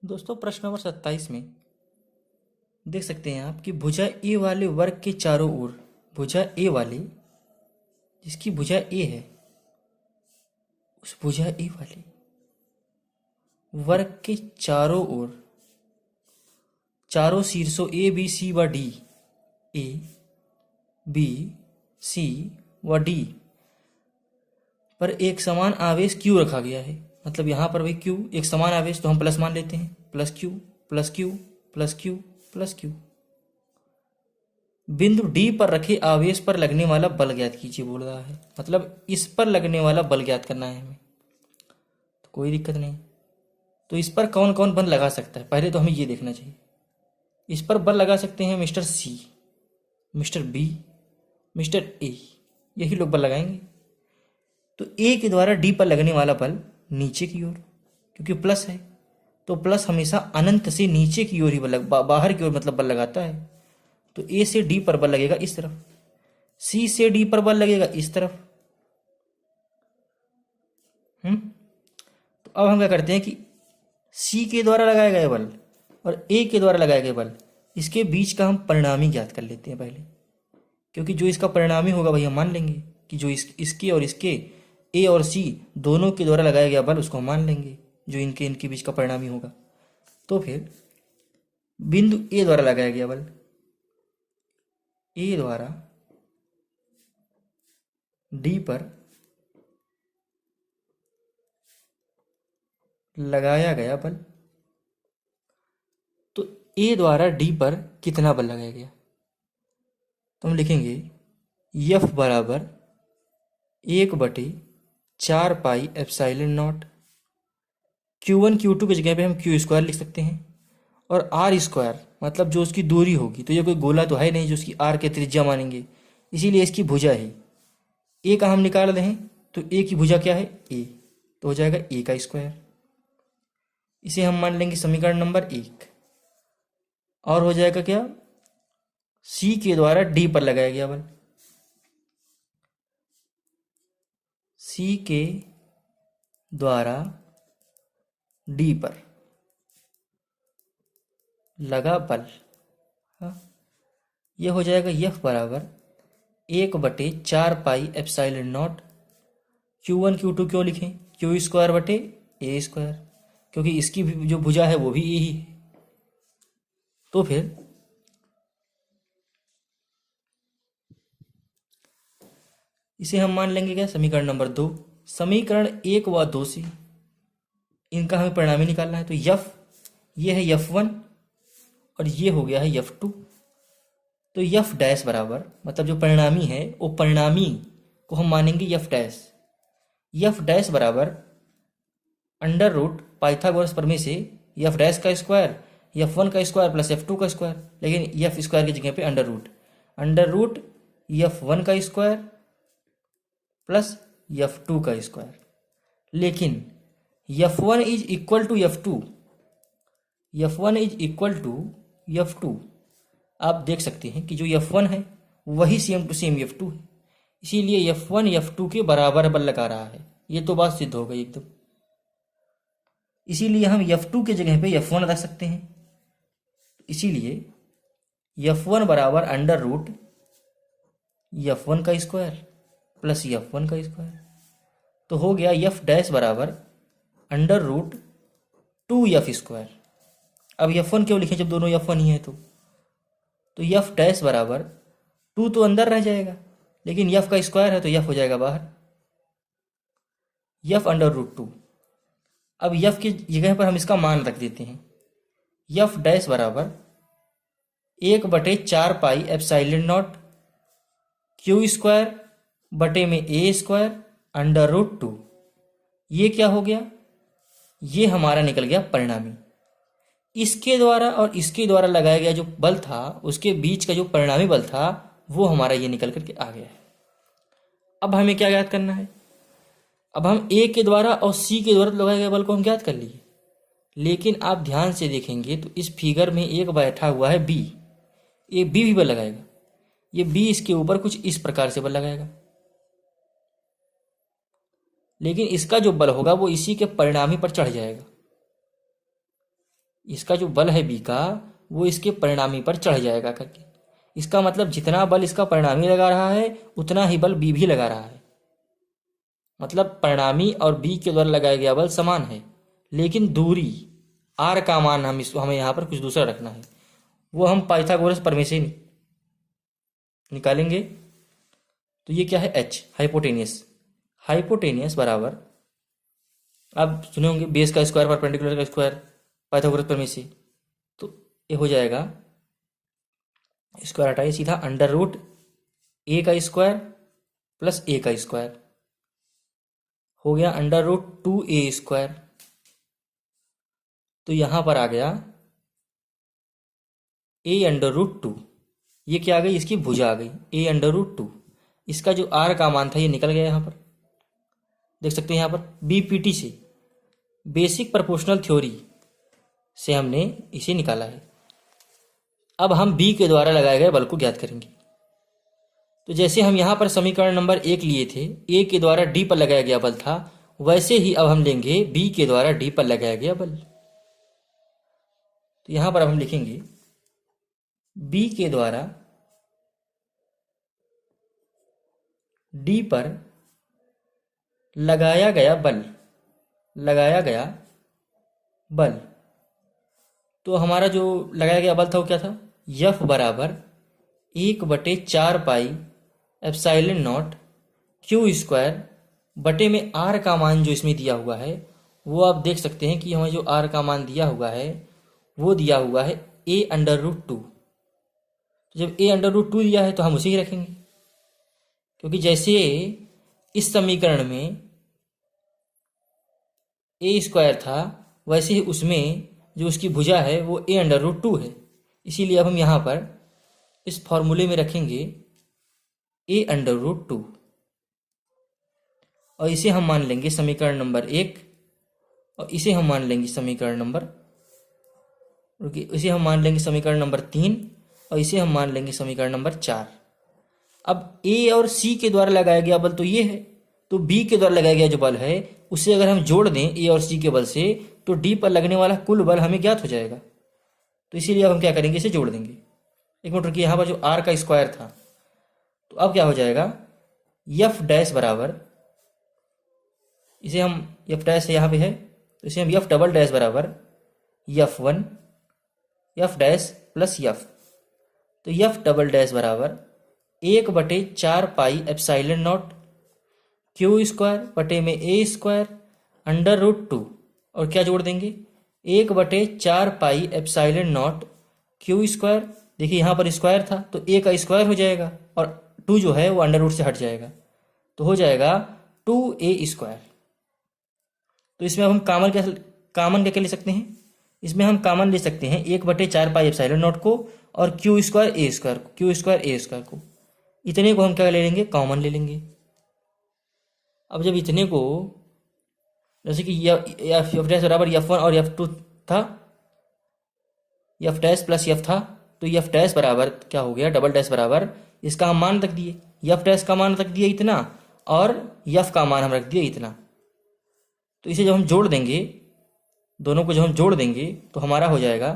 दोस्तों प्रश्न नंबर 27 में देख सकते हैं आप कि भुजा ए वाले वर्ग के चारों ओर, भुजा ए वाले, जिसकी भुजा ए है, उस भुजा ए वाले वर्ग के चारों ओर, चारों शीर्षों ए बी सी व डी, ए बी सी व डी पर एक समान आवेश क्यू रखा गया है। मतलब यहाँ पर भाई क्यू एक समान आवेश, तो हम प्लस मान लेते हैं, plus Q plus Q plus Q plus Q. बिंदु डी पर रखे आवेश पर लगने वाला बल ज्ञात कीजिए बोल रहा है। मतलब इस पर लगने वाला बल ज्ञात करना है हमें, तो कोई दिक्कत नहीं। तो इस पर कौन कौन बल लगा सकता है, पहले तो हमें ये देखना चाहिए। इस पर बल लगा सकते हैं mister C, mister B, mister A, यही लोग बल लगाएंगे। तो ए के द्वारा डी पर लगने वाला बल नीचे की ओर, क्योंकि प्लस है, तो प्लस हमेशा अनंत से नीचे की ओर ही बल बाहर की ओर मतलब बल लगाता है। तो ए से डी पर बल लगेगा इस तरफ, सी से डी पर बल लगेगा इस तरफ। तो अब हम क्या करते हैं कि सी के द्वारा लगाया गया बल और ए के द्वारा लगाया गया बल, इसके बीच का हम परिणामी ज्ञात कर लेते हैं पहले। क्योंकि जो इसका परिणामी होगा वही हम मान लेंगे कि जो इसके और इसके ए और सी दोनों के द्वारा लगाया गया बल उसको हम मान लेंगे, जो इनके बीच का परिणामी होगा। तो फिर बिंदु ए द्वारा लगाया गया बल, ए द्वारा डी पर लगाया गया बल, तो ए द्वारा डी पर कितना बल लगाया गया, तो हम लिखेंगे यफ बराबर 1/4 pi epsilon not. Q1 Q2 की जगह पे हम क्यू स्क्वायर लिख सकते हैं, और आर स्क्वायर मतलब जो उसकी दूरी होगी, तो ये कोई गोला तो है नहीं जो उसकी आर के त्रिज्या मानेंगे, इसीलिए इसकी भुजा है। ए का हम निकाल रहे हैं, तो ए की भुजा क्या है, ए, तो हो जाएगा ए का स्क्वायर। इसे हम मान लेंगे समीकरण नंबर 1। और हो जाएगा क्या, सी के द्वारा डी पर लगाया गया बल, सी के द्वारा डी पर लगा बल, हाँ, यह हो जाएगा यफ बराबर 1/4 pi epsilon not. Q1 Q2 क्यों लिखें, क्यू स्क्वायर बटे ए स्क्वायर, क्योंकि इसकी जो भुजा है वो भी ए ही है। तो फिर इसे हम मान लेंगे क्या, समीकरण नंबर 2। समीकरण 1 व 2 से इनका हमें परिणामी निकालना है। तो यफ, ये है F1 और ये हो गया है F2। तो यफ डैश बराबर, मतलब जो परिणामी है वो परिणामी को हम मानेंगे यफ डैश। यफ डैश बराबर अंडर रूट पाइथागोरस प्रमेय से यफ डैश का स्क्वायर, F1 का स्क्वायर प्लस F2 का स्क्वायर, लेकिन यफ स्क्वायर की जगह पे अंडर रूट F1 का स्क्वायर प्लस F2 का स्क्वायर। लेकिन F1 is equal to F2, F1 is equal to F2। आप देख सकते हैं कि जो F1 है वही सेम टू सेम F2 है, इसीलिए F1 F2 के बराबर बल लगा रहा है। ये तो बात सिद्ध हो गई एकदम। इसीलिए हम F2 के जगह पे F1 रख सकते हैं। इसीलिए F1 बराबर अंडर रूट F1 का स्क्वायर प्लस F1 का स्क्वायर, तो हो गया F डैश बराबर अंडर रूट 2F स्क्वायर। अब F1 क्यों लिखें जब दोनों F1 ही है, तो F डैश बराबर 2 तो अंदर रह जाएगा, लेकिन F का स्क्वायर है तो F हो जाएगा बाहर, F अंडर रूट 2। अब F की जगह पर हम इसका मान रख देते हैं, F डैश बराबर 1/4 pi epsilon not Q square बटे में ए स्क्वायर अंडर रूट 2। ये क्या हो गया, ये हमारा निकल गया परिणामी। इसके द्वारा और इसके द्वारा लगाया गया जो बल था उसके बीच का जो परिणामी बल था वो हमारा ये निकल करके आ गया है। अब हमें क्या ज्ञात करना है, अब हम ए के द्वारा और सी के द्वारा लगाए गए बल को हम ज्ञात कर लिए, लेकिन आप ध्यान से देखेंगे तो इस फिगर में एक बैठा हुआ है बी, ये बी भी बल लगाएगा। ये बी इसके ऊपर कुछ इस प्रकार से बल लगाएगा, लेकिन इसका जो बल होगा वो इसी के परिणामी पर चढ़ जाएगा। इसका जो बल है बी का वो इसके परिणामी पर चढ़ जाएगा करके। इसका मतलब जितना बल इसका परिणामी लगा रहा है उतना ही बल बी भी लगा रहा है। मतलब परिणामी और बी के द्वारा लगाया गया बल समान है, लेकिन दूरी आर का मान हमें यहाँ पर कुछ दूसरा रखना है। वो हम पाइथागोरस प्रमेय से निकालेंगे। तो ये क्या है, एच हाइपोटेनियस। हाइपोटेनियस बराबर, आप सुने होंगे बेस का स्क्वायर परपेंडिकुलर का स्क्वायर, पाइथागोरस प्रमेय से। तो ये हो जाएगा, स्क्वायर हटाइए, सीधा अंडर रूट ए का स्क्वायर प्लस ए का स्क्वायर हो गया अंडर रूट 2a स्क्वायर। तो यहां पर आ गया a अंडर रूट 2। ये क्या आ गई, इसकी भुजा आ गई a अंडर रूट 2। इसका जो r का मान था ये निकल गया। यहां पर देख सकते हैं, यहां पर बीपीटी से, बेसिक प्रोपोर्शनल थ्योरी से हमने इसे निकाला है। अब हम b के द्वारा लगाए गए बल को ज्ञात करेंगे। तो जैसे हम यहां पर समीकरण नंबर 1 लिए थे, a के द्वारा d पर लगाया गया बल था, वैसे ही अब हम लेंगे b के द्वारा d पर लगाया गया बल। तो यहां पर अब हम लिखेंगे b के द्वारा d पर लगाया गया बल। तो हमारा जो लगाया गया बल था वो क्या था, F बराबर 1/4 एप्सिलॉन नॉट क्यू स्क्वायर बटे में R का मान जो इसमें दिया हुआ है वो आप देख सकते हैं कि हमें जो R का मान दिया हुआ है वो दिया हुआ है a अंडर रूट 2। तो जब a अंडर रूट 2 दिया है तो हम उसे ही रखेंगे, क्योंकि जैसे इस समीकरण में a स्क्वायर था वैसे ही उसमें जो उसकी भुजा है वो a अंडर रूट 2 है। इसीलिए अब हम यहाँ पर इस फॉर्मूले में रखेंगे a अंडर रूट 2 और इसे हम मान लेंगे समीकरण नंबर 1 और इसे हम मान लेंगे समीकरण नंबर 3 और इसे हम मान लेंगे समीकरण नंबर 4। अब a और c के द्वारा लगाया गया बल तो ये है, तो b के द्वारा लगाया गया जो बल है उसे अगर हम जोड़ दें a और c के बल से तो d पर लगने वाला कुल बल हमें ज्ञात हो जाएगा। तो इसीलिए अब हम क्या करेंगे, इसे जोड़ देंगे। एक मिनट रुकिए, यहाँ पर जो r का स्क्वायर था तो अब क्या हो जाएगा, f डैश बराबर, इसे हम f डैश यहाँ पे है तो इसे हम f डबल डैश बराबर f1 f dash plus f। तो f डबल डैश बराबर 1/4 एप्सिलॉन नॉट क्यू स्क्वायर बटे में a स्क्वायर अंडर रूट 2 और क्या जोड़ देंगे 1/4 एप्सिलॉन नॉट क्यू स्क्वायर। देखिए यहाँ पर स्क्वायर था तो a का स्क्वायर हो जाएगा और 2 जो है वो अंडर रूट से हट जाएगा तो हो जाएगा 2a स्क्वायर। तो इसमें अब हम कामन क्या ले सकते हैं, इसमें हम कामन ले सकते हैं 1/4 एप्सिलॉन नॉट को और क्यू स्क्वायर a स्क्वायर को। इतने को हम क्या ले लेंगे, कॉमन ले लेंगे। अब जब इतने को, जैसे कि एफ डैश बराबर F1 और F2 था, F डैश प्लस F था, तो F डैश बराबर क्या हो गया, डबल डैश बराबर, इसका हम मान रख दिए, F डैश का मान रख दिया इतना और F का मान हम रख दिए इतना। तो इसे जब हम जोड़ देंगे, दोनों को जब हम जोड़ देंगे तो हमारा हो जाएगा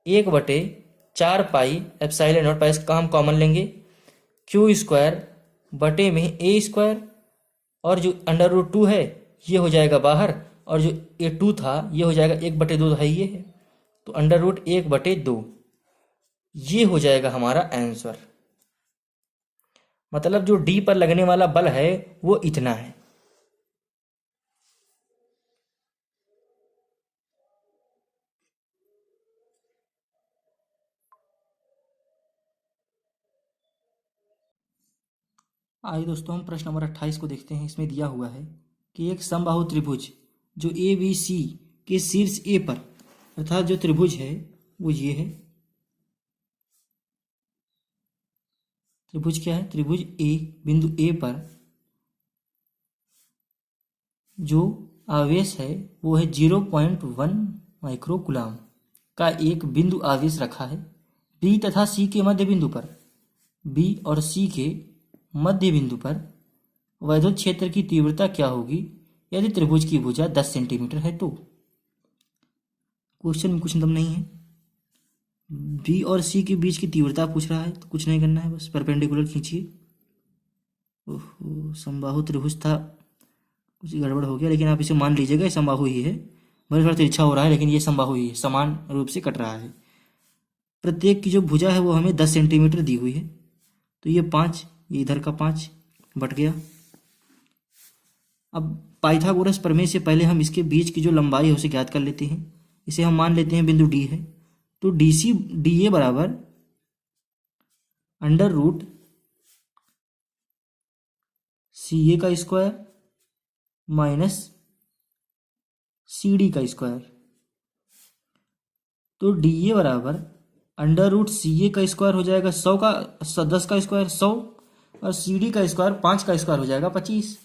1/4 एप्सिलॉन नॉट, पाई का हम कॉमन लेंगे, क्यू स्क्वायर बटे में a स्क्वायर और जो अंडर रूट 2 है ये हो जाएगा बाहर और जो a2 था ये हो जाएगा 1/2 है ये है, तो अंडर रूट 1/2 ये हो जाएगा हमारा आंसर। मतलब जो डी पर लगने वाला बल है वो इतना है। आइए दोस्तों हम प्रश्न नंबर 28 को देखते हैं। इसमें दिया हुआ है कि एक समबाहु त्रिभुज जो ए बी सी के शीर्ष ए पर, अर्थात जो त्रिभुज है वो ये है। त्रिभुज क्या है, त्रिभुज ए, बिंदु ए पर जो आवेश है वो है 0.1 माइक्रोकूलाम का एक बिंदु आवेश रखा है बी तथा सी के मध्य बिंदु पर। बी और सी के मध्य बिंदु पर वैद्युत क्षेत्र की तीव्रता क्या होगी यदि त्रिभुज की भुजा 10 सेंटीमीटर है तो। क्वेश्चन में कुछ दम नहीं है। बी और सी के बीच की तीव्रता पूछ रहा है, तो कुछ नहीं करना है, बस परपेंडिकुलर खींचिए। ओहो, समबाहु त्रिभुज था, कुछ गड़बड़ हो गया, लेकिन आप इसे मान लीजिएगा ये समबाहु ही है। भले थोड़ा तिरछा हो रहा है, लेकिन ये समबाहु ही है, समान रूप से कट रहा है। प्रत्येक की जो भुजा है वो हमें 10 सेंटीमीटर दी हुई है, तो ये 5, ये इधर का 5 बट गया। अब पाइथागोरस प्रमेय से पहले हम इसके बीच की जो लंबाई है उसे ज्ञात कर लेते हैं। इसे हम मान लेते हैं बिंदु डी है, तो डी ए बराबर अंडर रूट सी ए का स्क्वायर माइनस सी डी का स्क्वायर। तो डी ए बराबर अंडर रूट सी ए का स्क्वायर हो जाएगा 10 का स्क्वायर 100, और सी डी का स्क्वायर 5 का स्क्वायर हो जाएगा 25।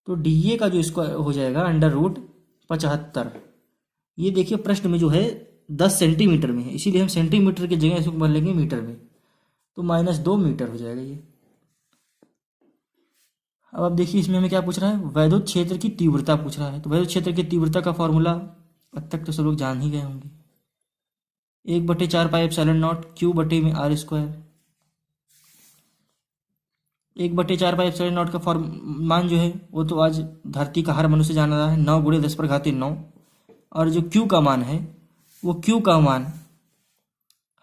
तो डी ए का जो स्क्वायर हो जाएगा अंडर रूट 75। ये देखिए प्रश्न में जो है 10 सेंटीमीटर में है, इसीलिए हम सेंटीमीटर की जगह इसको बदल लेंगे मीटर में, तो -2 मीटर हो जाएगा ये। अब आप देखिए इसमें हमें क्या पूछ रहा है, वैद्युत क्षेत्र की तीव्रता पूछ रहा है। तो वैद्युत क्षेत्र की तीव्रता का फॉर्मूला अब तक तो सब लोग जान ही गए होंगे, 1/4πε0 Q/r²। 1/4πε0 का मान जो है वो तो आज धरती का हर मनुष्य जान रहा है, 9 × 10⁻9। और जो Q का मान है वो Q का मान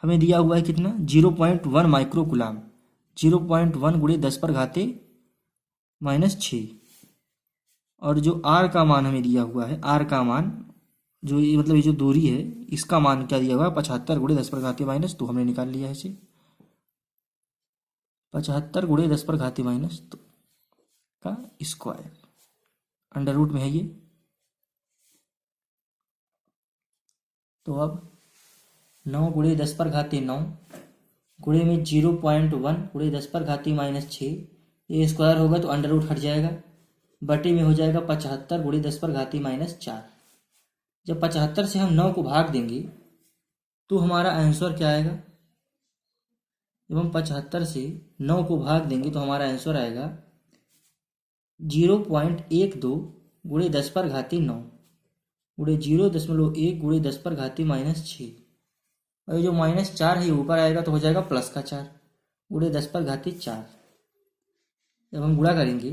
हमें दिया हुआ है कितना, 0.1 माइक्रोकुलाम, 0.1 × 10⁻6। और जो R का मान हमें दिया हुआ है, R का मान जो ये मतलब ये जो दूरी है इसका मान क्या दिया हुआ है, 75 × 10⁻²। हमने निकाल लिया है इसे, 75 × 10⁻² का स्क्वायर, अंडर रूट में है ये। तो अब 9 × 10⁻9 गुणे में 0.1 × 10⁻6, ये स्क्वायर होगा तो अंडर रूट हट जाएगा, बटे में हो जाएगा 75 × 10⁻4। जब 75 से हम 9 को भाग देंगे तो हमारा आंसर क्या आएगा, जब हम 75 से 9 को भाग देंगे तो हमारा आंसर आएगा 0.12 × 10⁻9 गुणे 0.1 × 10⁻6। और ये जो -4 है ऊपर आएगा तो हो जाएगा +4 गुणे 10⁻4। जब हम गुणा करेंगे,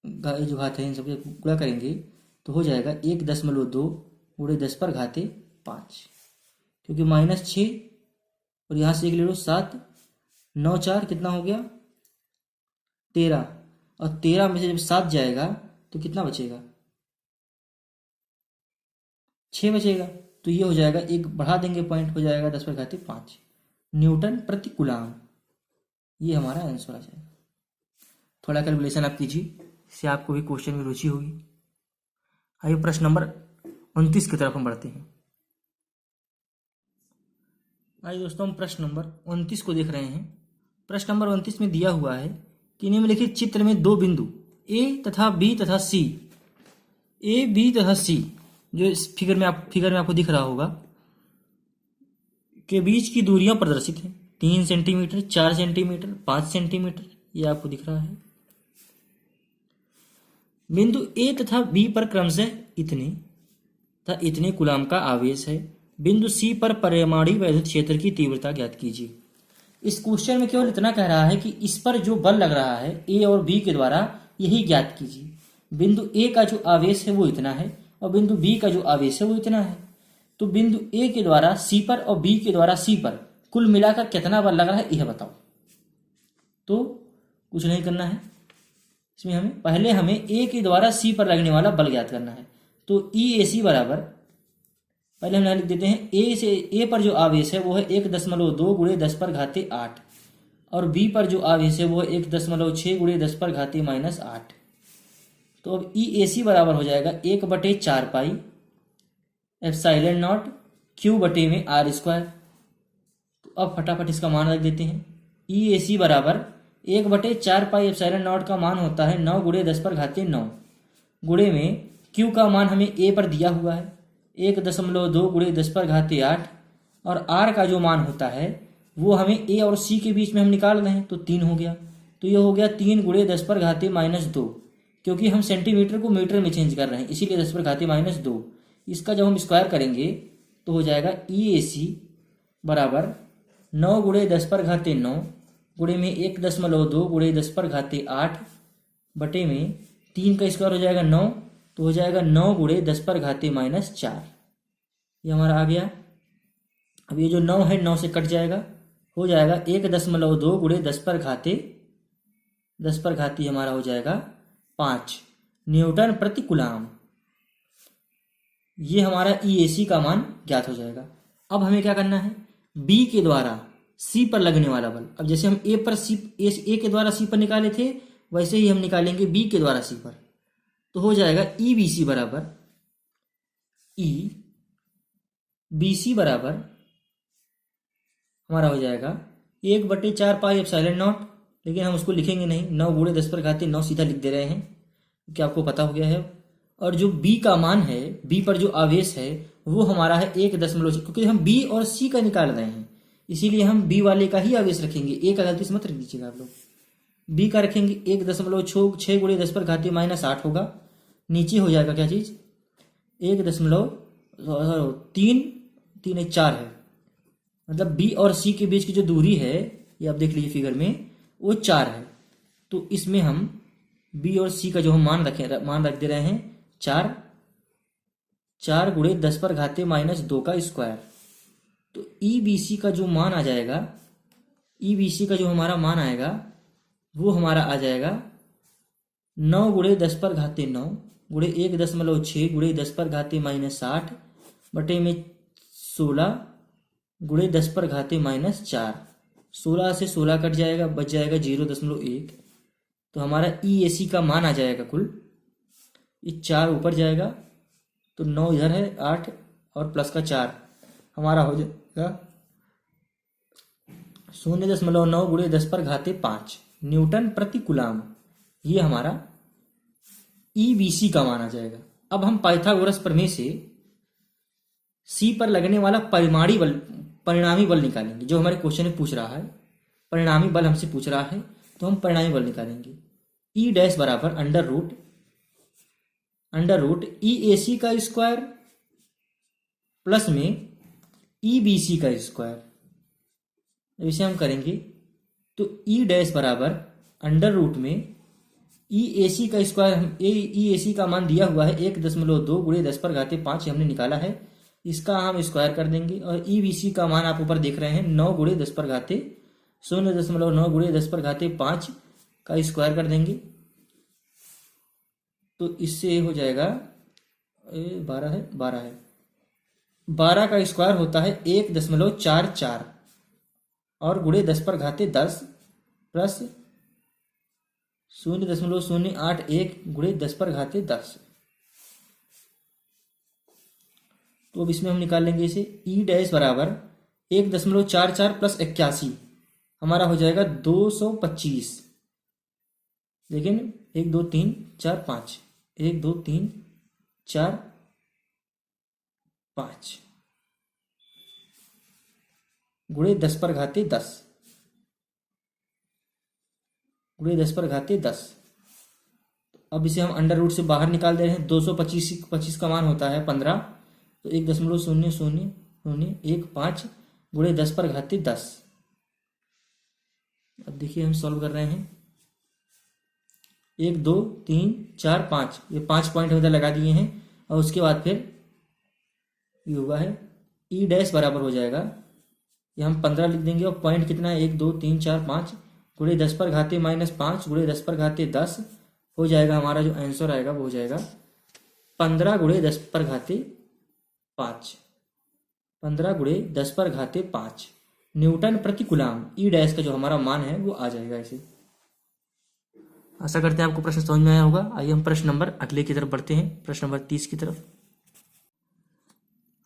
जो घात है इन सब गुणा करेंगे तो हो जाएगा 1.2 × 10⁻5, क्योंकि -6 और यहाँ से 1 ले लो 7, 9 4 कितना हो गया 13, और 13 में से जब 7 जाएगा तो कितना बचेगा, 6 बचेगा। तो ये हो जाएगा, एक बढ़ा देंगे पॉइंट, हो जाएगा 10⁻5 न्यूटन प्रति कूलाम। ये हमारा आंसर आ जाएगा। थोड़ा कैलकुलेशन आप कीजिए, इससे आपको भी क्वेश्चन में रुचि होगी। आइए प्रश्न नंबर 29 की तरफ हम बढ़ते हैं। आइए दोस्तों हम प्रश्न नंबर 29 को देख रहे हैं। प्रश्न नंबर 29 में दिया हुआ है कि निम्नलिखित चित्र में दो बिंदु ए तथा बी तथा सी, ए बी तथा सी जो इस फिगर में आपको दिख रहा होगा, के बीच की दूरियां प्रदर्शित हैं। 3 सेंटीमीटर, 4 सेंटीमीटर, 5 सेंटीमीटर, ये आपको दिख रहा है। बिंदु ए तथा बी पर क्रमशः इतने कूलाम का आवेश है। बिंदु सी पर परिमाणीय वैद्युत क्षेत्र की तीव्रता ज्ञात कीजिए। इस क्वेश्चन में केवल इतना कह रहा है कि इस पर जो बल लग रहा है ए और बी के द्वारा, यही ज्ञात कीजिए। बिंदु ए का जो आवेश है वो इतना है और बिंदु बी का जो आवेश है वो इतना है। तो बिंदु ए के द्वारा सी पर और बी के द्वारा सी पर कुल मिलाकर कितना बल लग रहा है यह बताओ। तो कुछ नहीं करना है इसमें, पहले हमें ए के द्वारा सी पर लगने वाला बल ज्ञात करना है। तो ई ए सी बराबर, पहले हम लिख देते हैं ए पर जो आवेश है वो है 1.2 × 10⁻8 और बी पर जो आवेश है वो है 1.6 × 10⁻−8। तो अब ई ए सी बराबर हो जाएगा 1/4π ε0 Q/r²। तो अब फटाफट इसका मान रख देते हैं। ई ए सी बराबर 1/4π ε0 का मान होता है 9 × 10⁻9 गुणे में Q का मान हमें ए पर दिया हुआ है 1.2 × 10⁻8 और R का जो मान होता है वो हमें ए और सी के बीच में हम निकाल रहे हैं, तो 3 हो गया। तो ये हो गया 3 × 10⁻−2, क्योंकि हम सेंटीमीटर को मीटर में चेंज कर रहे हैं इसीलिए 10⁻−2। इसका जब हम स्क्वायर करेंगे तो हो जाएगा EAC बराबर 9 गुणे 10 पर घाते 9 गुणे में 1.2 गुणे 10 पर घाते 8 बटे में 3 का स्क्वायर हो जाएगा 9, तो हो जाएगा 9 गुणे 10 पर घाते -4। ये हमारा आ गया। अब ये जो 9 है 9 से कट जाएगा, हो जाएगा 1.2 गुणे 10 पर घाती हमारा हो जाएगा 5 न्यूटन प्रति कूलम। ये हमारा EAC का मान ज्ञात हो जाएगा। अब हमें क्या करना है, B के द्वारा C पर लगने वाला बल। अब जैसे हम A के द्वारा C पर निकाले थे, वैसे ही हम निकालेंगे B के द्वारा C पर। तो हो जाएगा EBC बराबर EBC बराबर हमारा हो जाएगा 1/4 पाई एप्सिलॉन नॉट, लेकिन हम उसको लिखेंगे नहीं, 9 गुणे 10 पर घाते 9 सीधा लिख दे रहे हैं क्योंकि आपको पता हो गया है। और जो B का मान है, B पर जो आवेश है वो हमारा है 1.6, क्योंकि हम B और C का निकाल रहे हैं इसीलिए हम B वाले का ही आवेश रखेंगे। A का गलती से मत रख दीजिएगा आप लोग। B का रखेंगे 1.6 गुणे 10 पर घाते -8 होगा। नीचे हो जाएगा क्या चीज, 1.4 है, मतलब B और C के बीच की जो दूरी है, ये आप देख लीजिए फिगर में, वो 4 है। तो इसमें हम B और C का जो हम मान रख दे रहे हैं 4 गुणे 10 पर घाते -2 का स्क्वायर। तो EBC का जो मान आ जाएगा, EBC का जो हमारा मान आएगा वो हमारा आ जाएगा 9 गुणे 10 पर घाते 9 गुणे 1.6 गुणे 10 पर घाते -8 बटे में 16 गुणे 10 पर घाते -4। 16 से 16 कट जाएगा, बच जाएगा 0.1। तो हमारा EAC का मान आ जाएगा कुल, ये 4 ऊपर जाएगा तो 9 इधर है, 8 और प्लस का 4 हमारा हो जाएगा 0.9 गुणे 10 पर घाते 5 न्यूटन प्रति कूलम। ये हमारा EBC का मान आ जाएगा। अब हम पाइथागोरस प्रमेय से C पर लगने वाला परिणामी बल निकालेंगे। जो हमारे क्वेश्चन में पूछ रहा है, परिणामी बल हमसे पूछ रहा है, तो हम परिणामी बल निकालेंगे। E डैश बराबर अंडर रूट EAC का स्क्वायर प्लस में EBC का स्क्वायर। इसे हम करेंगे तो E डैश बराबर अंडर रूट में EAC का स्क्वायर, EAC का मान दिया हुआ है 1.2 गुणे 10 पर घाते 5 हमने निकाला है, इसका हम स्क्वायर कर देंगे। और EBC का मान आप ऊपर देख रहे हैं 9 गुणे 10 पर घाते 0.9 गुणे 10 पर घाते 5 का स्क्वायर कर देंगे। तो इससे हो जाएगा 12 का स्क्वायर होता है 1.44 और गुणे 10 पर घाते 10 प्लस 0.081 गुणे 10 पर घाते 10। तो अब इसमें हम निकाल लेंगे इसे। E डैश बराबर 1.44 प्लस 81 हमारा हो जाएगा 225। लेकिन 1 2 3 4 5 1 2 3 4 5 गुणे 10 पर घाते 10 गुणे 10 पर घाते 10। अब इसे हम अंडर रूट से बाहर निकाल दे रहे हैं। 225 का मान होता है 15, तो 1.0001 गुणे 10 पर घाते 10। अब देखिए हम सॉल्व कर रहे हैं। 1 2 3 4 5, ये 5 पॉइंट उधर लगा दिए हैं और उसके बाद फिर ये हुआ है E डैश बराबर हो जाएगा, ये हम 15 लिख देंगे और पॉइंट कितना है 1 2 3 4 5 गुणे 10 पर घाते -5 गुणे 10 पर घाते 10 हो जाएगा। हमारा जो आंसर आएगा वो हो जाएगा 15 गुणे 10 पर घाते 5, 15 गुणे 10 पर घाते 5 न्यूटन प्रति कूलम। E डैश का जो हमारा मान है वो आ जाएगा ऐसे। आशा करते हैं आपको प्रश्न समझ में आया होगा। आइए हम प्रश्न नंबर अगले की तरफ बढ़ते हैं, प्रश्न नंबर 30 की तरफ।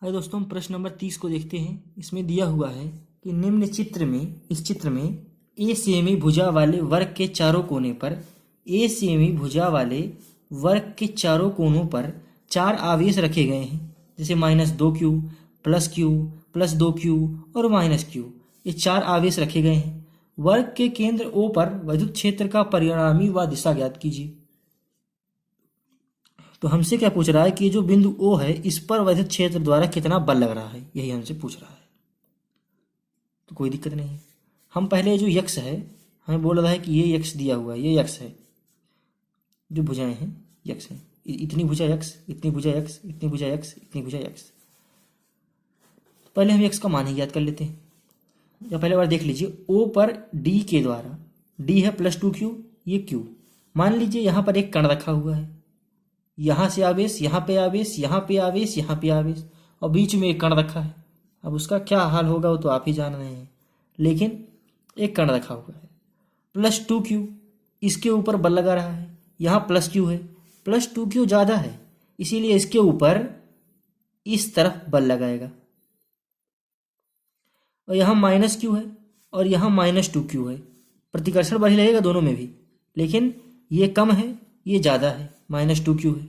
आइए दोस्तों हम प्रश्न नंबर 30 को देखते हैं। इसमें दिया हुआ है कि निम्न चित्र में, इस चित्र में ए सेमी भुजा वाले वर्ग के चारों कोने पर, ए सेमी भुजा वाले वर्ग के चारों कोनों पर 4 आवेश रखे गए हैं, जैसे -2q प्लस 2q और -q। ये 4 आवेश रखे गए हैं। वर्ग के केंद्र O पर विद्युत क्षेत्र का परिणामी व दिशा ज्ञात कीजिए। तो हमसे क्या पूछ रहा है कि जो बिंदु O है इस पर वैद्युत क्षेत्र द्वारा कितना बल लग रहा है, यही हमसे पूछ रहा है। तो कोई दिक्कत नहीं है। हम पहले जो यक्स है, हमें बोल रहा है कि ये यक्स दिया हुआ है, ये यक्स है, जो भुजाएं हैं यक्स है, इतनी भुजा यक्स, इतनी भुजा यक्स, इतनी भुजा यक्स, इतनी भुजा यक्स। पहले हम यक्स का मान ही याद कर लेते हैं। या पहले बार देख लीजिए, O पर D के द्वारा, D है +2q, ये q। मान लीजिए यहाँ पर एक कण रखा हुआ है, यहाँ से आवेश, यहाँ पे आवेश, यहाँ पे आवेश, यहाँ पे आवेश, और बीच में एक कण रखा है। अब उसका क्या हाल होगा वो तो आप ही जान रहे हैं, लेकिन एक कण रखा हुआ है +2q, इसके ऊपर बल लगा रहा है। यहाँ +q है, +2q ज़्यादा है, इसीलिए इसके ऊपर इस तरफ बल लगाएगा। और यहाँ -q है और यहाँ -2q है, प्रतिकर्षण बल ही लगेगा दोनों में भी, लेकिन ये कम है, ये ज़्यादा है, -2q है।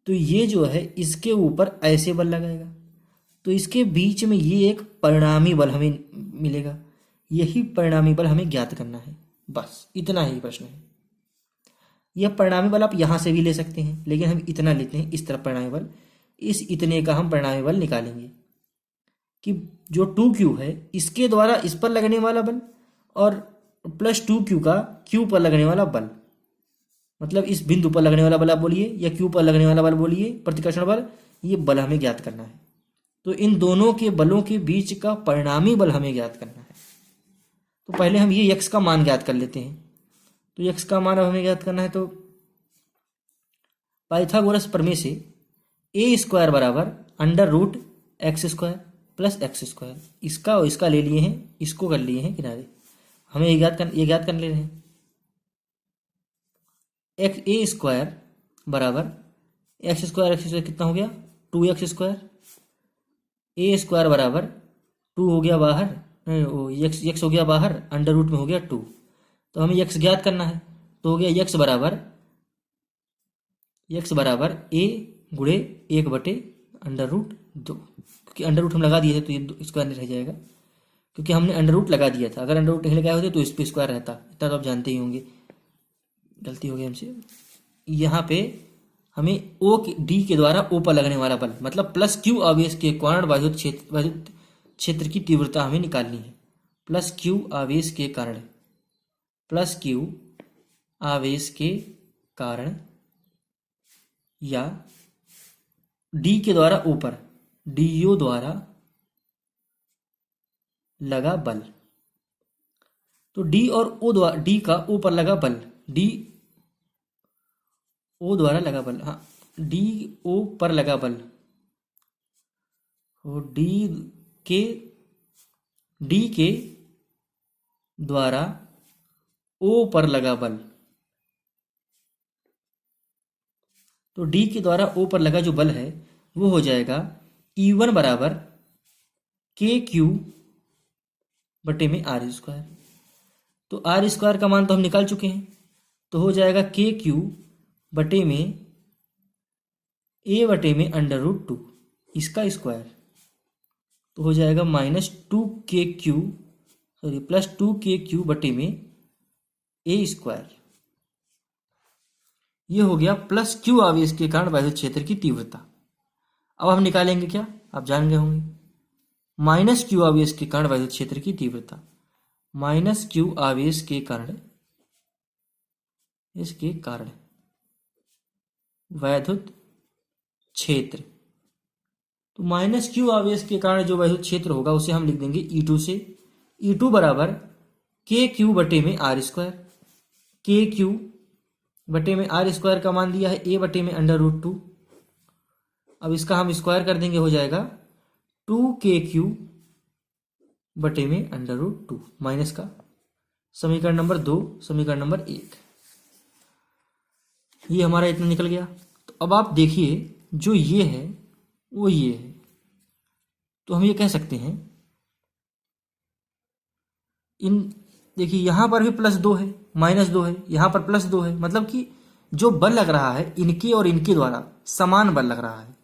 तो ये जो है इसके ऊपर ऐसे बल लगाएगा, तो इसके बीच में ये एक परिणामी बल हमें मिलेगा। यही परिणामी बल हमें ज्ञात करना है, बस इतना ही प्रश्न है। यह परिणामी बल आप यहाँ से भी ले सकते हैं, लेकिन हम इतना लेते हैं, इस तरफ परिणामी बल, इस इतने का हम परिणामी बल निकालेंगे कि जो 2q है इसके द्वारा इस पर लगने वाला बल और +2q का q पर लगने वाला बल, मतलब इस बिंदु पर लगने वाला बल आप बोलिए या q पर लगने वाला बल बोलिए, प्रतिकर्षण बल, ये बल हमें ज्ञात करना है। तो इन दोनों के बलों के बीच का परिणामी बल हमें ज्ञात करना है। तो पहले हम ये x का मान ज्ञात कर लेते हैं। तो x का मान अब हमें ज्ञात करना है, तो पाइथागोरस प्रमेय से a² बराबर √x² + x², इसका और इसका ले लिए हैं, इसको कर लिए हैं किनारे, हमें ये ज्ञात कर ले रहे हैं। a² बराबर x² कितना हो गया 2x², a² बराबर 2 हो गया बाहर, x हो गया बाहर, √ में हो गया 2, तो हमें x ज्ञात करना है। तो हो गया x बराबर a गुणे 1/√2, क्योंकि √ हम लगा दिए थे तो ये स्क्वायर नहीं रह जाएगा, क्योंकि हमने √ लगा दिया था। अगर √ नहीं लगाए होते तो इस पे स्क्वायर रहता, इतना तो आप जानते ही होंगे। गलती हो गई हमसे। यहाँ पे हमें D के द्वारा O पर लगने वाला बल, मतलब +q आवेश के कारण वैद्युत क्षेत्र की तीव्रता हमें निकालनी है। +q आवेश के कारण, +q आवेश के कारण या D के द्वारा O पर, DO द्वारा लगा बल। तो D और O द्वारा, D का O पर लगा बल, D O द्वारा लगा बल, हाँ D O पर लगा बल, और D के द्वारा O पर लगा बल। तो D के द्वारा O पर लगा जो बल है वो हो जाएगा E1 बराबर KQ बटे में R²। तो R² का मान तो हम निकाल चुके हैं, तो हो जाएगा KQ बटे में A बटे में √2, इसका स्क्वायर, तो हो जाएगा +2KQ बटे में A²। ये हो गया +q आवेश के कारण वैद्युत क्षेत्र की तीव्रता। अब हम निकालेंगे क्या, आप जान गए होंगे, -q आवेश के कारण वैद्युत क्षेत्र की तीव्रता, -q आवेश के कारण, इसके कारण वैद्युत क्षेत्र। तो -q आवेश के कारण जो वैद्युत क्षेत्र होगा उसे हम लिख देंगे E2 से। E2 बराबर KQ बटे में R², KQ बटे में R² का मान दिया है A बटे में √2। अब इसका हम स्क्वायर कर देंगे, हो जाएगा 2KQ बटे में √2 माइनस का। समीकरण नंबर 2, समीकरण नंबर 1, ये हमारा इतना निकल गया। तो अब आप देखिए, जो ये है वो ये है, तो हम ये कह सकते हैं, देखिए यहाँ पर भी +2 है, -2 है, यहाँ पर +2 है, मतलब कि जो बल लग रहा है इनके और इनके द्वारा समान बल लग रहा है।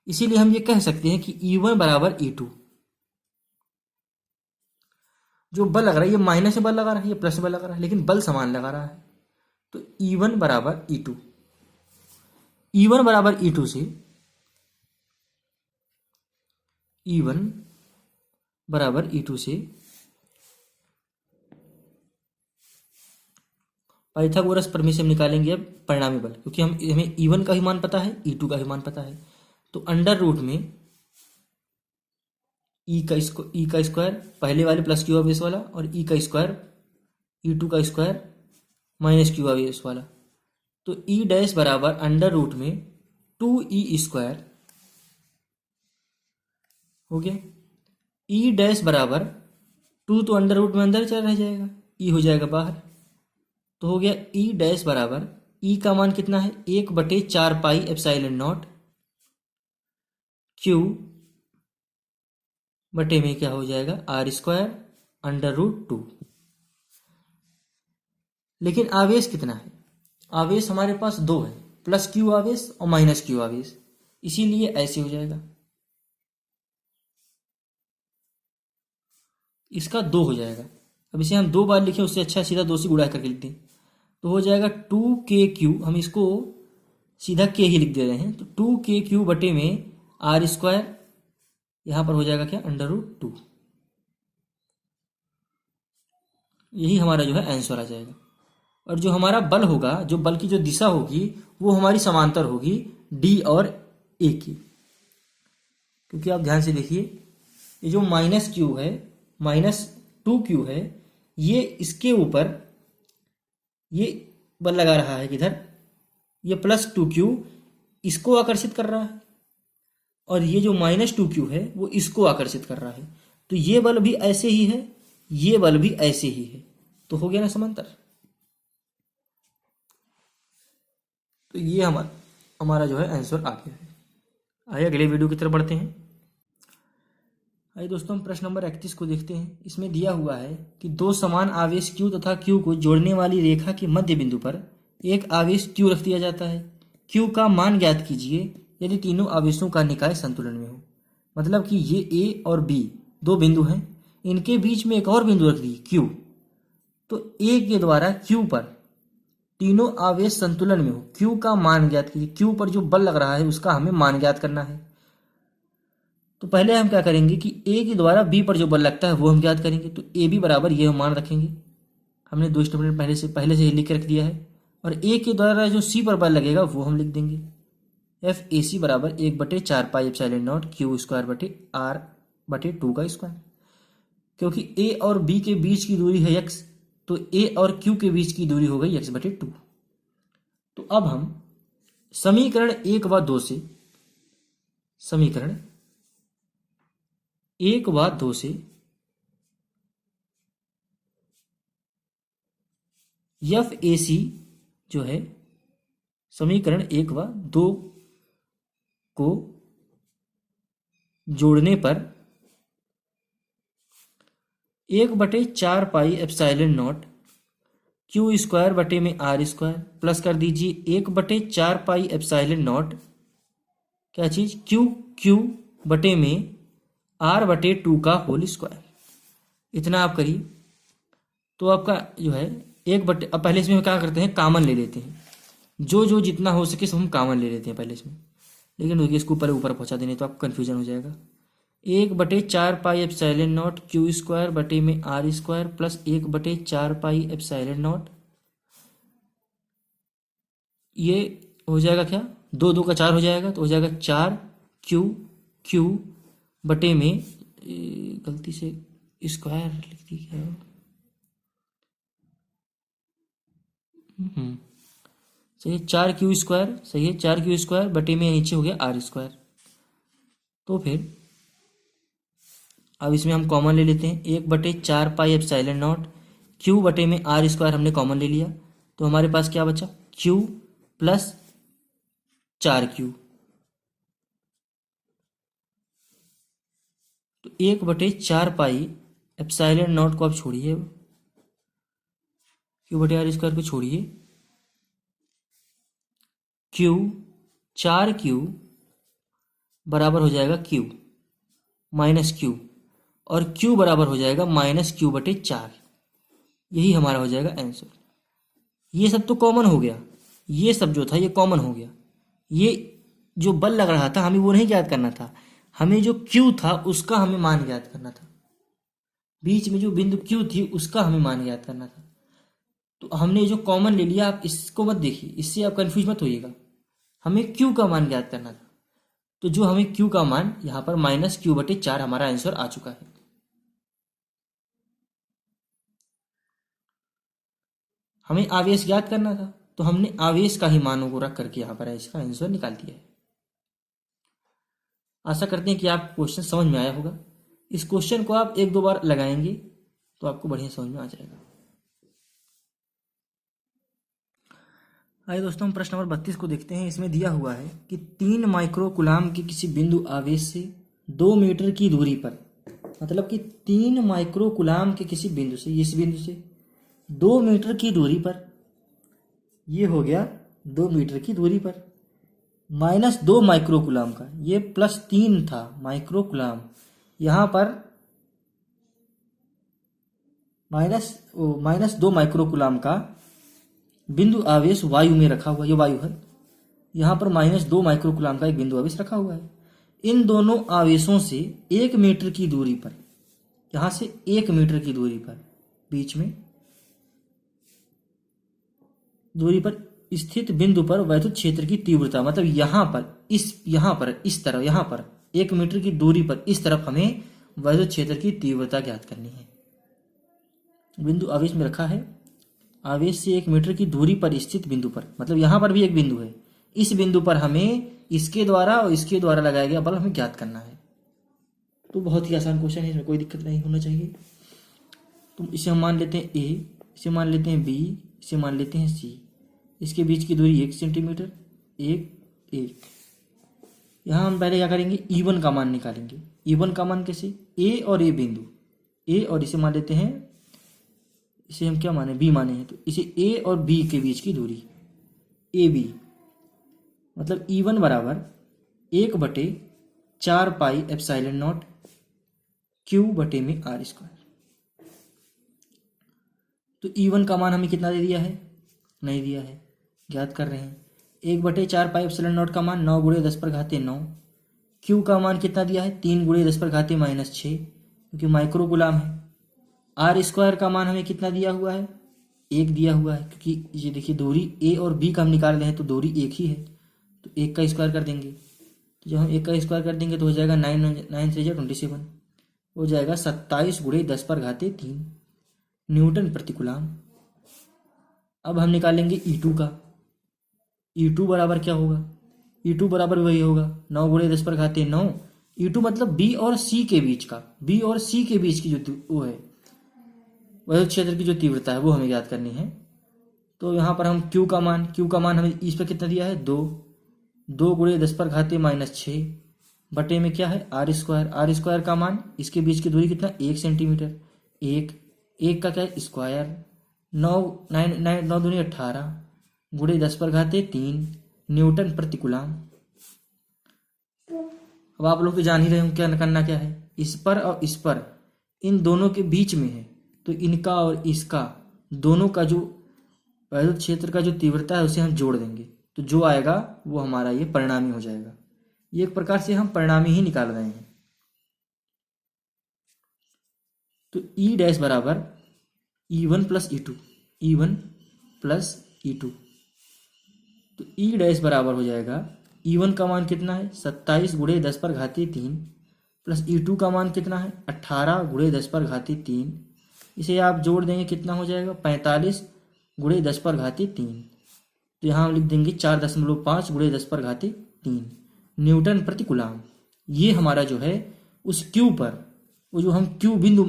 इसीलिए हम ये कह सकते हैं कि E1 बराबर E2। जो बल लग रहा है, ये माइनस से बल लगा रहा है, ये प्लस बल लगा रहा है, लेकिन बल समान लगा रहा है। तो E1 बराबर E2। E1 बराबर E2 से, E1 बराबर E2 से पाइथागोरस प्रमेय से हम निकालेंगे अब परिणामी बल, क्योंकि हमें E1 का भी मान पता है, E2 का भी मान पता है। तो अंडर रूट में ई का स्क्वायर पहले वाले प्लस क्यू बेस वाला, और ई का स्क्वायर E2 का स्क्वायर माइनस क्यू बेस वाला। तो ई डैश बराबर अंडर रूट में 2e स्क्वायर हो गया। ई डैश बराबर 2 तो अंडर रूट में अंदर चला रह जाएगा, ई हो जाएगा बाहर। तो हो गया ई डैश बराबर, ई का मान कितना है 1/4 पाई एप्सिलॉन नॉट क्यू बटे में क्या हो जाएगा आर स्क्वायर अंडर रूट 2। लेकिन आवेश कितना है, आवेश हमारे पास 2 है, प्लस क्यू आवेश और माइनस क्यू आवेश, इसीलिए ऐसे हो जाएगा, इसका 2 हो जाएगा। अब इसे हम 2 बार लिखें उससे अच्छा सीधा 2 से गुणा करके लिखते हैं, तो हो जाएगा 2kq, हम इसको सीधा k ही लिख दे रहे हैं, तो 2kq बटे में आर स्क्वायर, यहां पर हो जाएगा क्या अंडर रूट 2। यही हमारा जो है आंसर आ जाएगा। और जो हमारा बल होगा, जो बल की जो दिशा होगी वो हमारी समांतर होगी डी और ए की, क्योंकि आप ध्यान से देखिए ये जो माइनस क्यू है, -2q है, ये इसके ऊपर ये बल लगा रहा है किधर, ये +2q इसको आकर्षित कर रहा है, और ये जो -2q है वो इसको आकर्षित कर रहा है। तो ये बल भी ऐसे ही है, ये बल भी ऐसे ही है, तो हो गया ना समांतर। तो ये हमारा जो है आंसर आ गया है। आइए अगले वीडियो की तरफ बढ़ते हैं। आइए दोस्तों हम प्रश्न नंबर 31 को देखते हैं। इसमें दिया हुआ है कि 2 समान आवेश Q तथा Q को जोड़ने वाली रेखा के मध्य बिंदु पर एक आवेश Q रख दिया जाता है। Q का मान ज्ञात कीजिए यदि तीनों आवेशों का निकाय संतुलन में हो। मतलब कि ये A और B 2 बिंदु हैं, इनके बीच में एक और बिंदु रख दी Q, तो A के द्वारा Q पर तीनों आवेश संतुलन में हो। Q का मान ज्ञात कीजिए, Q पर जो बल लग रहा है उसका हमें मान ज्ञात करना है। तो पहले हम क्या करेंगे कि A के द्वारा B पर जो बल लगता है वो हम ज्ञात करेंगे। तो AB बराबर ये हम मान रखेंगे, हमने 2 स्टेटमेंट पहले से ही लिख के रख दिया है। और A के द्वारा जो C पर बल लगेगा वो हम लिख देंगे, FAC बराबर 1/4 pi epsilon not Q square बटे R बटे 2 का स्क्वायर। क्योंकि A और B के बीच की दूरी है x, तो A और Q के बीच की दूरी हो गई x/2। तो अब हम समीकरण 1 व 2 से FAC जो है समीकरण 1 व 2 को जोड़ने पर 1/4 pi epsilon not Q square बटे में R स्क्वायर प्लस कर दीजिए 1/4 पाई एप्सिलॉन नॉट क्या चीज Q बटे में R/2 का होल स्क्वायर। इतना आप करिए तो आपका जो है अब पहले इसमें क्या करते हैं, कामन ले लेते हैं, जो जितना हो सके सब हम कामन ले लेते हैं पहले इसमें। लेकिन देखिए इसको ऊपर पहुंचा देने तो आपको कन्फ्यूजन हो जाएगा। 1/4 pi epsilon not Q square बटे में R square plus 1/4 pi epsilon not, ये हो जाएगा क्या 2 2 का 4 हो जाएगा, तो हो जाएगा 4Q बटे में गलती से स्क्वायर लिख दी क्या, सही है 4Q स्क्वायर, सही है 4Q स्क्वायर बटे में नीचे हो गया R स्क्वायर। तो फिर अब इसमें हम कॉमन ले लेते हैं 1/4 पाई एप्सिलॉन नॉट Q बटे में R स्क्वायर हमने कॉमन ले लिया, तो हमारे पास क्या बचा Q प्लस 4Q। तो 1/4 पाई एप्सिलॉन नॉट को आप छोड़िए, Q बटे R स्क्वायर को छोड़िए, Q 4Q बराबर हो जाएगा Q माइनस Q, और Q बराबर हो जाएगा -Q/4। यही हमारा हो जाएगा आंसर। ये सब तो कॉमन हो गया, ये सब जो था ये कॉमन हो गया, ये जो बल लग रहा था हमें वो नहीं ज्ञात करना था, हमें जो क्यू था उसका हमें मान ज्ञात करना था। बीच में जो बिंदु क्यू थी उसका हमें मान ज्ञात करना था। तो हमने जो कॉमन ले लिया, आप इसको मत देखिए, इससे आप कंफ्यूज मत होइएगा। हमें क्यू का मान ज्ञात करना था, तो जो हमें क्यू का मान यहाँ पर -q/4 हमारा आंसर आ चुका है। हमें आवेश ज्ञात करना था, तो हमने आवेश का ही मानों को रख करके यहाँ पर इसका आंसर निकाल दिया है। आशा करते हैं कि आप क्वेश्चन समझ में आया होगा। इस क्वेश्चन को आप 1-2 बार लगाएंगे तो आपको बढ़िया समझ में आ जाएगा। आइए दोस्तों, हम प्रश्न नंबर 32 को देखते हैं। इसमें दिया हुआ है कि 3 माइक्रो कूलाम के किसी बिंदु आवेश से 2 मीटर की दूरी पर, मतलब कि 3 माइक्रो कूलाम के किसी बिंदु से, इस बिंदु से 2 मीटर की दूरी पर, ये हो गया 2 मीटर की दूरी पर, -2 माइक्रो कूलाम का, ये +3 था माइक्रो कूलाम, यहाँ पर -2 माइक्रो कूलाम का बिंदु आवेश वायु में रखा हुआ, ये वायु है, यहाँ पर -2 माइक्रो कूलाम का एक बिंदु आवेश रखा हुआ है। इन दोनों आवेशों से 1 मीटर की दूरी पर, यहाँ से 1 मीटर की दूरी पर, बीच में दूरी पर स्थित बिंदु पर वैद्युत क्षेत्र की तीव्रता, मतलब यहाँ पर इस तरफ, यहाँ पर 1 मीटर की दूरी पर इस तरफ हमें वैद्युत क्षेत्र की तीव्रता ज्ञात करनी है। बिंदु आवेश में रखा है, आवेश से 1 मीटर की दूरी पर स्थित बिंदु पर, मतलब यहाँ पर भी एक बिंदु है, इस बिंदु पर हमें इसके द्वारा और इसके द्वारा लगाया गया बल हमें ज्ञात करना है। तो बहुत ही आसान क्वेश्चन है, इसमें कोई दिक्कत नहीं होना चाहिए। तो इसे हम मान लेते हैं ए, इसे मान लेते हैं बी, इसे मान लेते हैं सी। इसके बीच की दूरी 1 सेंटीमीटर, 1 यहाँ हम पहले क्या करेंगे, E1 का मान निकालेंगे। E1 का मान कैसे, ए और ए बिंदु, ए और इसे मान लेते हैं, इसे हम क्या माने, बी माने हैं, तो इसे ए और बी के बीच की दूरी ए बी, मतलब E1 बराबर 1/4 पाई एप्सिलॉन नॉट Q/r²। तो E1 का मान हमें कितना दे दिया है, नहीं दिया है, ज्ञात कर रहे हैं। 1/4 पाई एप्सिलॉन नॉट का मान 9 × 10⁻9। Q का मान कितना दिया है, 3 × 10⁻−6, क्योंकि माइक्रो कूलाम है। r² का मान हमें कितना दिया हुआ है, 1 दिया हुआ है, क्योंकि ये देखिए दूरी ए और बी का हम निकाल रहे हैं तो दूरी 1 ही है, तो 1 का स्क्वायर कर देंगे। तो जब हम 1 का स्क्वायर कर देंगे तो हो जाएगा 9 3 27, हो जाएगा 27 × 10⁻3 न्यूटन प्रति कूलाम। अब हम निकालेंगे E2 का। E2 बराबर क्या होगा, E2 बराबर वही होगा 9 × 10⁻9। E2 मतलब बी और सी के बीच का, बी और सी के बीच की जो वो है वैद्युत क्षेत्र की जो तीव्रता है वो हमें याद करनी है। तो यहाँ पर हम Q का मान हमें इस पर कितना दिया है, 2 × 10⁻−6 बटे में क्या है, r² का मान, इसके बीच की दूरी कितना, 1 सेंटीमीटर, 1 का क्या है, स्क्वायर, 9 दूनी 18 × 10⁻3 न्यूटन प्रति कूलाम। अब आप लोग तो जान ही रहे हो क्या करना क्या है, इस पर और इस पर, इन दोनों के बीच में है, तो इनका और इसका दोनों का जो वैद्युत क्षेत्र का जो तीव्रता है उसे हम जोड़ देंगे, तो जो आएगा वो हमारा ये परिणामी हो जाएगा। ये एक प्रकार से हम परिणामी ही निकाल रहे हैं। तो E' बराबर E1 + E2, E1 + E2, तो E' बराबर हो जाएगा, E1 का मान कितना है, 27 × 10⁻3 प्लस E2 का मान कितना है, 18 × 10⁻3, इसे आप जोड़ देंगे कितना हो जाएगा, 45 × 10⁻3। तो यहाँ हम लिख देंगे 4.5 × 10⁻3 न्यूटन प्रति कूलाम। ये हमारा जो है उस Q पर, वो जो हम Q बिंदु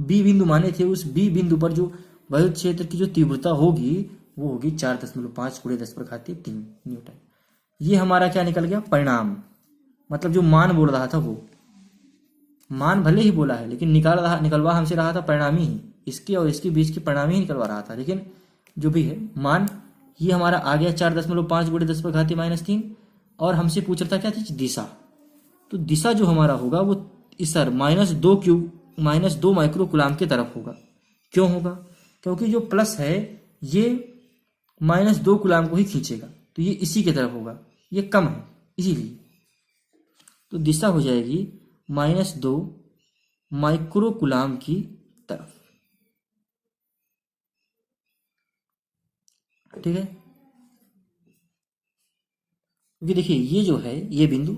बी बिंदु माने थे, उस बी बिंदु पर जो वैद्युत क्षेत्र की जो तीव्रता होगी वो होगी 4.5 × 10⁻3 न्यूटन। ये हमारा क्या निकल गया, परिणाम, मतलब जो मान बोल रहा था वो मान भले ही बोला है लेकिन निकलवा हमसे रहा था परिणामी ही, इसके और इसके बीच की परिणामी ही निकलवा रहा था, लेकिन जो भी है मान ये हमारा आ गया 4.5 × 10⁻3। और हमसे पूछ रहा था क्या चीज, दिशा। तो दिशा जो हमारा होगा वो इस -2 माइक्रो कूलाम की तरफ होगा। क्यों होगा, क्योंकि जो प्लस है ये -2 कूलाम को ही खींचेगा, तो ये इसी की तरफ होगा, ये कम है इसीलिए, तो दिशा हो जाएगी -2 माइक्रो कूलाम की तरफ। ठीक है, क्योंकि देखिए ये जो है ये बिंदु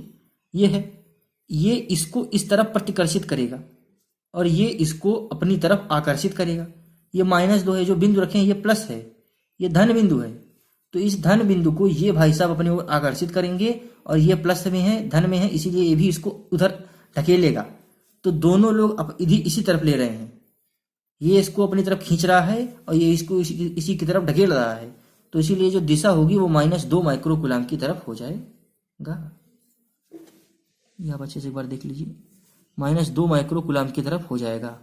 ये है, ये इसको इस तरफ प्रतिकर्षित करेगा और ये इसको अपनी तरफ आकर्षित करेगा। ये -2 है, जो बिंदु रखे हैं ये प्लस है, ये धन बिंदु है, तो इस धन बिंदु को ये भाई साहब अपनी ओर आकर्षित करेंगे और ये प्लस में है, धन में है, इसीलिए ये भी इसको उधर ढकेलेगा। तो दोनों लोग अब इसी तरफ ले रहे हैं, ये इसको अपनी तरफ खींच रहा है और ये इसको इसी की तरफ ढकेल रहा है, तो इसीलिए जो दिशा होगी वो -2 माइक्रो कूलाम की तरफ हो जाएगा। ये आप अच्छे से एक बार देख लीजिए, -2 माइक्रो कूलाम की तरफ हो जाएगा,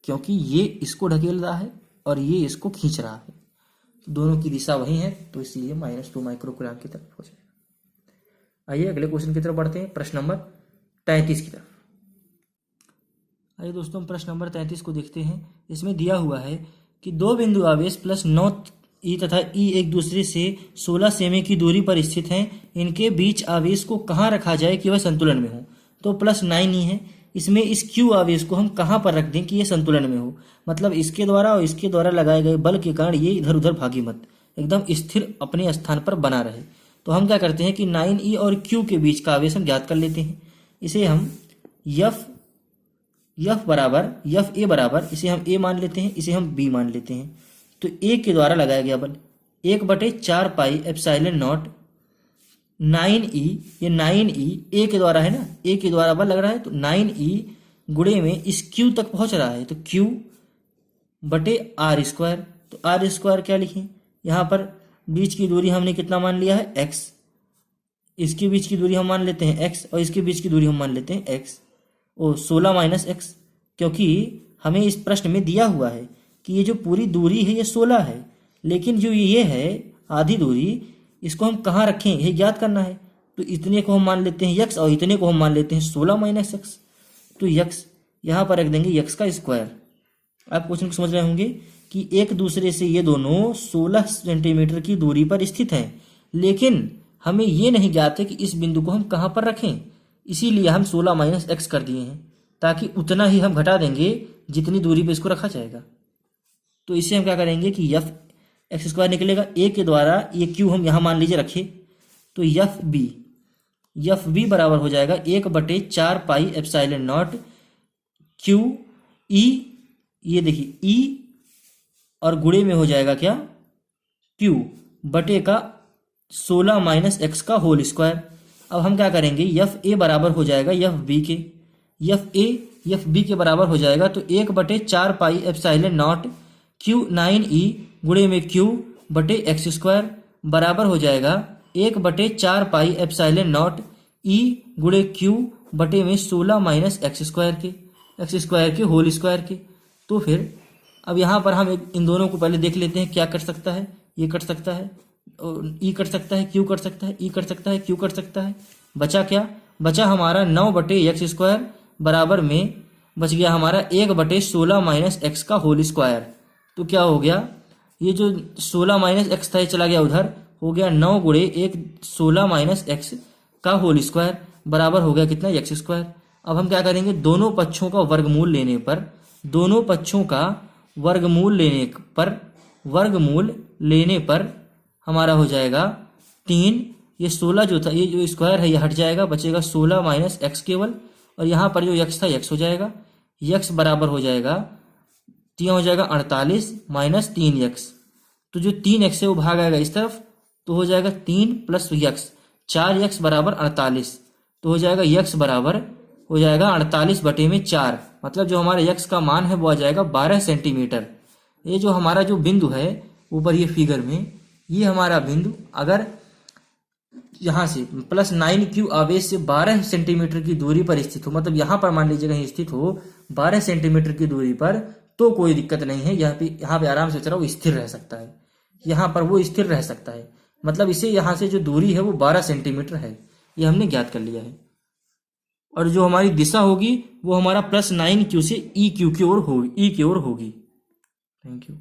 क्योंकि ये इसको ढकेल रहा है और ये इसको खींच रहा है, तो दोनों की दिशा वही है, तो इसीलिए -2 माइक्रो कूलाम की तरफ हो जाएगा। आइए अगले क्वेश्चन की तरफ बढ़ते हैं, प्रश्न नंबर 33 की तरफ। आइए दोस्तों, हम प्रश्न नंबर 33 को देखते हैं। इसमें दिया हुआ है कि दो बिंदु आवेश +9 ई तथा ई एक दूसरे से 16 सेमी की दूरी पर स्थित हैं। इनके बीच आवेश को कहाँ रखा जाए कि वह संतुलन में हो। तो +9 ई है, इसमें इस क्यू आवेश को हम कहाँ पर रख दें कि ये संतुलन में हो, मतलब इसके द्वारा और इसके द्वारा लगाए गए बल के कारण ये इधर उधर भागी मत, एकदम स्थिर अपने स्थान पर बना रहे। तो हम क्या करते हैं कि 9e और q के बीच का आवेश हम ज्ञात कर लेते हैं। इसे हम F a बराबर, इसे हम a मान लेते हैं, इसे हम b मान लेते हैं। तो a के द्वारा लगाया गया बल 1/4 पाई एप्सिलॉन नॉट 9e, ये 9e a के द्वारा है ना, a के द्वारा बल लग रहा है, तो 9e गुणे में इस q तक पहुंच रहा है, तो q/r²। तो r² क्या लिखें, यहाँ पर बीच की दूरी हमने कितना मान लिया है x, इसके बीच की दूरी हम मान लेते हैं x और इसके बीच की दूरी हम मान लेते हैं x, 16 - x, क्योंकि हमें इस प्रश्न में दिया हुआ है कि ये जो पूरी दूरी है ये 16 है, लेकिन जो ये है आधी दूरी, इसको हम कहाँ रखें ये ज्ञात करना है। तो इतने को हम मान लेते हैं x और इतने को हम मान लेते हैं 16 - x, तो x यहाँ पर रख देंगे x का स्क्वायर। आप क्वेश्चन को समझ रहे होंगे कि एक दूसरे से ये दोनों 16 सेंटीमीटर की दूरी पर स्थित हैं, लेकिन हमें ये नहीं ज्ञात है कि इस बिंदु को हम कहाँ पर रखें, इसीलिए हम 16 - x कर दिए हैं, ताकि उतना ही हम घटा देंगे जितनी दूरी पे इसको रखा जाएगा। तो इसे हम क्या करेंगे कि x² निकलेगा, a के द्वारा ये q हम यहाँ मान लीजिए रखे, तो FB बराबर हो जाएगा 1/4 pi epsilon not q e, ये देखिए e और गुणे में हो जाएगा क्या q बटे का 16 - x का होल स्क्वायर। अब हम क्या करेंगे, FA बराबर हो जाएगा FB के, FB के बराबर हो जाएगा, तो 1/4 pi epsilon not q 9e गुणे में q बटे x² बराबर हो जाएगा 1/4 पाई एप्सिलॉन नॉट e गुणे q बटे में 16 - x² के होल स्क्वायर के। तो फिर अब यहाँ पर हम इन दोनों को पहले देख लेते हैं, क्या कट सकता है, ये कट सकता है, ई कट सकता है, क्यू कट सकता है, ई कट सकता है, क्यू कट सकता है, बचा क्या, बचा हमारा 9/x² बराबर में बच गया हमारा 1/16 - x का होल स्क्वायर। तो क्या हो गया, ये जो 16 - x था ये चला गया उधर, हो गया 9 गुणे 1 16 - x का होल स्क्वायर बराबर हो गया कितना x²। अब हम क्या करेंगे, दोनों पक्षों का वर्गमूल लेने पर हमारा हो जाएगा 3, ये 16 जो था, ये जो स्क्वायर है ये हट जाएगा, बचेगा 16 - x केवल, और यहाँ पर जो x था x हो जाएगा, x बराबर हो जाएगा 3 हो जाएगा 48 - 3x। तो जो 3x है वो भाग आएगा इस तरफ, तो हो जाएगा 3 + x, 4x बराबर 48, तो हो जाएगा x बराबर हो जाएगा 48/4, मतलब जो हमारे x का मान है वो आ जाएगा 12 सेंटीमीटर। ये जो हमारा जो बिंदु है ऊपर ये फिगर में, ये हमारा बिंदु अगर यहाँ से +9q आवेश से 12 सेंटीमीटर की दूरी पर स्थित हो, मतलब यहाँ पर मान लीजिए कहीं स्थित हो 12 सेंटीमीटर की दूरी पर, तो कोई दिक्कत नहीं है, यहाँ पे आराम से चला वो स्थिर रह सकता है, यहाँ पर वो स्थिर रह सकता है, मतलब इसे यहाँ से जो दूरी है वो 12 सेंटीमीटर है, ये हमने ज्ञात कर लिया है। और जो हमारी दिशा होगी वो हमारा +9q से e की ओर होगी। Thank you.